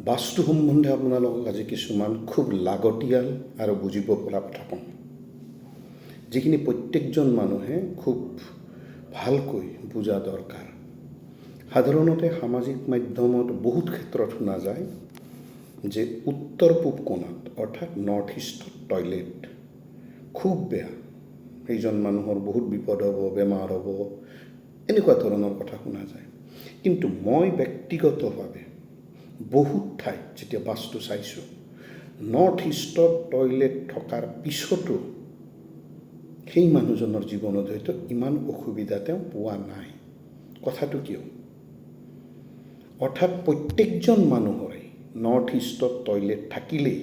বাস্তু সম্বন্ধে আপোনালোকক আজি কিছুমান খুব লাগতিয়াল আৰু বুজিব পৰা কথা ক'ম, যিখিনি প্ৰত্যেকজন মানুহে খুব ভালকৈ বুজা দৰকাৰ। সাধাৰণতে সামাজিক মাধ্যমত বহুত ক্ষেত্ৰত শুনা যায় যে উত্তৰ পূব কোণাত অৰ্থাৎ নৰ্থ ইষ্টত টয়লেট খুব বেয়া, সেইজন মানুহৰ বহুত বিপদ হ'ব, বেমাৰ হ'ব, এনেকুৱা ধৰণৰ কথা শুনা যায়। কিন্তু মই ব্যক্তিগতভাৱে বহুত ঠাইত যেতিয়া বাস্তু চাইছোঁ, নৰ্থ ইষ্টত টয়লেট থকাৰ পিছতো সেই মানুহজনৰ জীৱনত হয়তো ইমান অসুবিধা তেওঁ পোৱা নাই। কথাটো কিয়? অৰ্থাৎ প্ৰত্যেকজন মানুহৰে নৰ্থ ইষ্টত টয়লেট থাকিলেই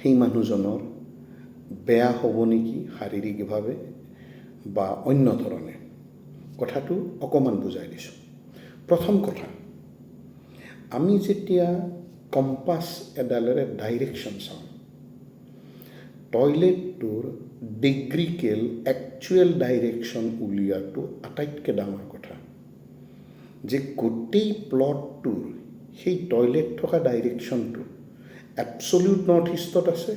সেই মানুহজনৰ বেয়া হ'ব নেকি শাৰীৰিকভাৱে বা অন্য ধৰণে। কথাটো অকণমান বুজাই দিছোঁ। প্ৰথম কথা, আমি যেতিয়া কম্পাছ এডালেৰে ডাইৰেকশ্যন চাওঁ, টয়লেটটোৰ ডিগ্ৰিকেল একচুৱেল ডাইৰেকশ্যন উলিওৱাটো আটাইতকৈ ডাঙৰ কথা। যে গোটেই প্লটটোৰ সেই টয়লেট থকা ডাইৰেকশ্যনটো এবছলিউট নৰ্থ ইষ্টত আছে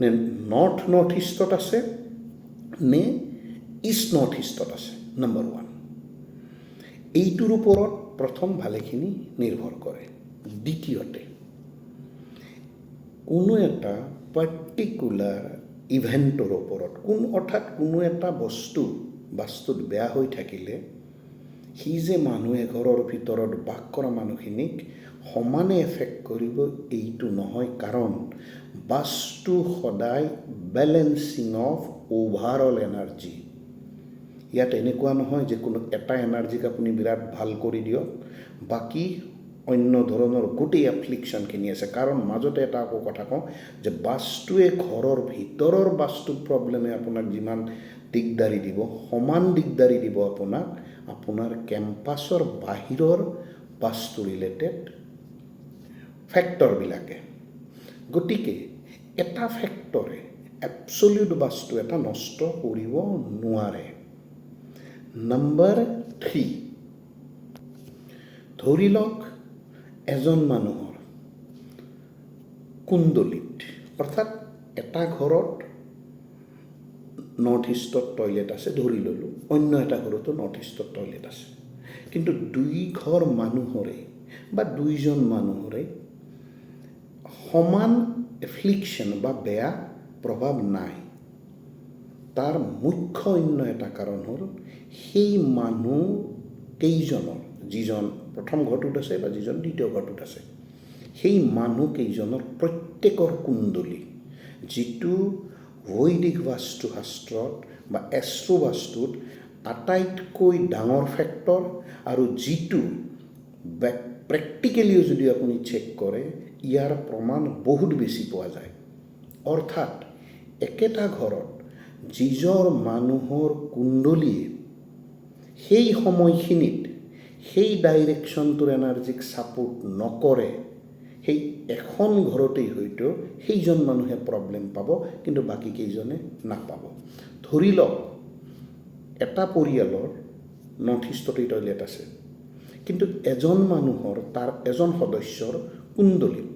নে নৰ্থ ইষ্টত আছে নে ইষ্ট নৰ্থ ইষ্টত আছে, নম্বৰ 1। এইটোৰ ওপৰত প্ৰথম ভালেখিনি নিৰ্ভৰ কৰে। দ্বিতীয়তে, কোনো এটা পাৰ্টিকুলাৰ ইভেণ্টৰ ওপৰত অৰ্থাৎ কোনো এটা বস্তু বাস্তুত বেয়া হৈ থাকিলে সি যে মানুহ এঘৰৰ ভিতৰত বাস কৰা মানুহখিনিক সমানে এফেক্ট কৰিব এইটো নহয়, কাৰণ বাস্তু সদায় বেলেঞ্চিং অফ অভাৰঅল এনাৰ্জি। ইয়াত এনেকুৱা নহয় যে কোনো এটা এনাৰ্জিক আপুনি বিৰাট ভাল কৰি দিয়ক, বাকী অন্য ধৰণৰ গোটেই এফ্লিকশ্যনখিনি আছে। কাৰণ মাজতে এটা আকৌ কথা কওঁ যে বাস্তুৱে ঘৰৰ ভিতৰৰ বাস্তু প্ৰব্লেমে আপোনাক যিমান দিগদাৰি দিব, সমান দিগদাৰি দিব আপোনাৰ কেম্পাছৰ বাহিৰৰ বাস্তু ৰিলেটেড ফেক্টৰবিলাকে। গতিকে এটা ফেক্টৰে এবছলিউট বাস্তু এটা নষ্ট কৰিব নোৱাৰে। নম্বৰ 3, ধৰি লওক এজন মানুহৰ কুণ্ডলিত, অৰ্থাৎ এটা ঘৰত নৰ্থ ইষ্টত টয়লেট আছে ধৰি ল'লোঁ, অন্য এটা ঘৰতো নৰ্থ ইষ্টত টয়লেট আছে, কিন্তু দুই ঘৰ মানুহৰে বা দুইজন মানুহৰে সমান এফ্লিকশ্যন বা বেয়া প্ৰভাৱ নাই। তাৰ মুখ্য অন্য এটা কাৰণ হ'ল সেই মানুহ কেইজনৰ, যিজন প্ৰথম ঘৰটোত আছে বা যিজন দ্বিতীয় ঘৰটোত আছে, সেই মানুহকেইজনৰ প্ৰত্যেকৰ কুণ্ডলী, যিটো বৈদিক বাস্তুশাস্ত্ৰত বা এষ্ট্ৰ বাস্তুত আটাইতকৈ ডাঙৰ ফেক্টৰ, আৰু যিটো প্ৰেক্টিকেলিও যদি আপুনি চেক কৰে ইয়াৰ প্ৰমাণ বহুত বেছি পোৱা যায়। অৰ্থাৎ একেটা ঘৰত যিজন মানুহৰ কুণ্ডলীয়ে সেই সময়খিনিত সেই ডাইৰেকশ্যনটোৰ এনাৰ্জিক ছাপোৰ্ট নকৰে, সেই এখন ঘৰতেই হয়তো সেইজন মানুহে প্ৰব্লেম পাব, কিন্তু বাকীকেইজনে নাপাব। ধৰি লওক এটা পৰিয়ালৰ নৰ্থ ইষ্টতেই টয়লেট আছে, কিন্তু এজন মানুহৰ, তাৰ এজন সদস্যৰ কুণ্ডলীত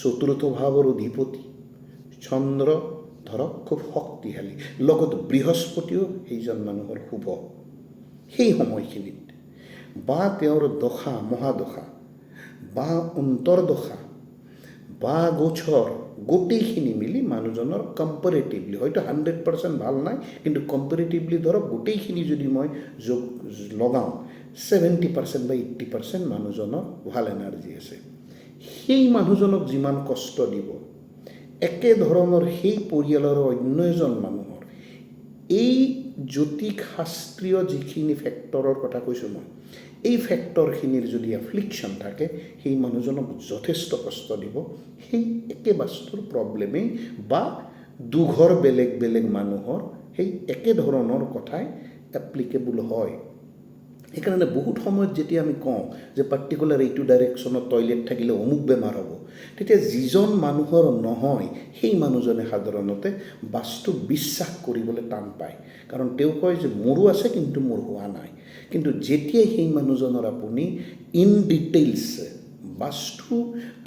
চতুৰ্থ ভাৱৰ অধিপতি চন্দ্ৰ ধৰক খুব শক্তিশালী, লগত বৃহস্পতিও সেইজন মানুহৰ শুভ। সেই সময়খিনিত বা তেওঁৰ দশা মহাদশা বা অন্তৰ্দশা বা গোচৰ গোটেইখিনি মিলি মানুহজনৰ কম্পেৰেটিভলি, হয়তো 100% ভাল নাই, কিন্তু কম্পেৰেটিভলি ধৰক গোটেইখিনি যদি মই যোগ লগাওঁ 70% বা 80% মানুহজনৰ ভাল এনাৰ্জি আছে। সেই মানুহজনক যিমান কষ্ট দিব, একেধৰণৰ সেই পৰিয়ালৰ অন্য এজন মানুহৰ এই জ্যোতিষ শাস্ত্ৰীয় যিখিনি ফেক্টৰৰ কথা কৈছোঁ মই, এই ফেক্টৰখিনিৰ যদি এফ্লিকশ্যন থাকে, সেই মানুহজনক যথেষ্ট কষ্ট দিব। সেই একে বাস্তুৰ প্ৰব্লেমেই বা দুঘৰ বেলেগ বেলেগ মানুহৰ সেই একেধৰণৰ কথাই এপ্লিকেবল হয়। সেইকাৰণে বহুত সময়ত যেতিয়া আমি কওঁ যে পাৰ্টিকুলাৰ এইটো ডাইৰেকশ্যনত টয়লেট থাকিলে অমুক বেমাৰ হ'ব, তেতিয়া যিজন মানুহৰ নহয় সেই মানুহজনে সাধাৰণতে বাস্তু বিশ্বাস কৰিবলৈ টান পায়। কাৰণ তেওঁ কয় যে মোৰো আছে কিন্তু মোৰ হোৱা নাই। কিন্তু যেতিয়াই সেই মানুহজনৰ আপুনি ইন ডিটেইলছ বাস্তু,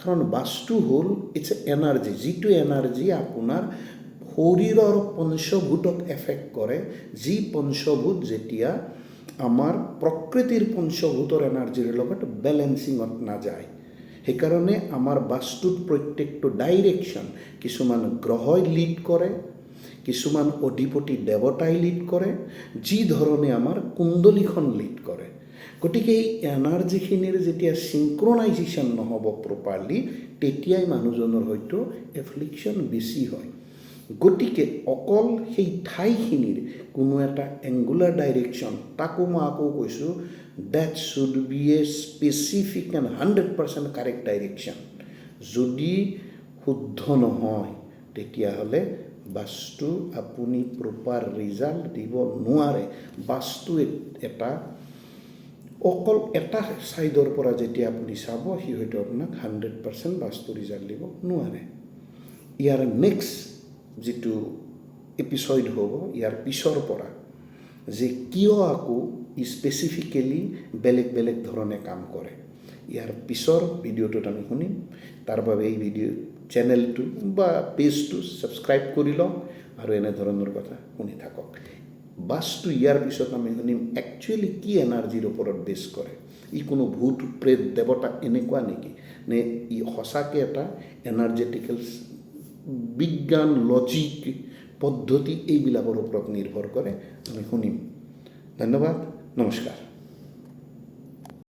কাৰণ বাস্তু হ'ল ইটছ এনাৰ্জি, যিটো এনাৰ্জি আপোনাৰ শৰীৰৰ পঞ্চভূতক এফেক্ট কৰে, যি পঞ্চভূত যেতিয়া আমাৰ প্ৰকৃতিৰ পঞ্চভূতৰ এনাৰ্জিৰ লগত বেলেঞ্চিঙত নাযায়। সেইকাৰণে আমাৰ বাস্তুত প্ৰত্যেকটো ডাইৰেকশ্যন কিছুমান গ্ৰহই লিড কৰে, কিছুমান অধিপতি দেৱতাই লিড কৰে, যি ধৰণে আমাৰ কুণ্ডলীখন লিড কৰে। গতিকে এই এনাৰ্জিখিনিৰ যেতিয়া চিংক্ৰনাইজেশ্যন নহ'ব প্ৰপাৰলি, তেতিয়াই মানুহজনৰ হয়তো এফ্লিকশ্যন বেছি হয়। গতিকে অকল সেই ঠাইখিনিৰ কোনো এটা এংগুলাৰ ডাইৰেকশ্যন, তাকো মই আকৌ কৈছোঁ, that should be a specific and 100% correct direction. যদি শুদ্ধ নহয় তেতিয়াহ'লে বাস্তু আপুনি প্ৰপাৰ ৰিজাল্ট দিব নোৱাৰে। বাস্তু এটা অকল এটা ছাইডৰ পৰা যেতিয়া আপুনি চাব, সি হয়তো আপোনাক 100% বাস্তু ৰিজাল্ট দিব নোৱাৰে। ইয়াৰ নেক্সট যিটো এপিছড হ'ব, ইয়াৰ পিছৰ পৰা যে কিয় আকৌ স্পেচিফিকেলি বেলেগ বেলেগ ধৰণে কাম কৰে, ইয়াৰ পিছৰ ভিডিঅ'টোত আমি শুনিম। তাৰ বাবে এই ভিডিঅ' চেনেলটো বা পেজটো ছাবস্ক্ৰাইব কৰি লওক আৰু এনেধৰণৰ কথা শুনি থাকক। বাস্তু ইয়াৰ পিছত আমি শুনিম একচুৱেলি কি এনাৰ্জিৰ ওপৰত বেছ কৰে, ই কোনো ভূত প্ৰেত দেৱতা এনেকুৱা নেকি, নে ই সঁচাকৈ এটা এনাৰ্জেটিকেল বিজ্ঞান, লজিক, পদ্ধতি এইবিলাকৰ ওপৰত নিৰ্ভৰ কৰে, আমি শুনিম। ধন্যবাদ, নমস্কাৰ।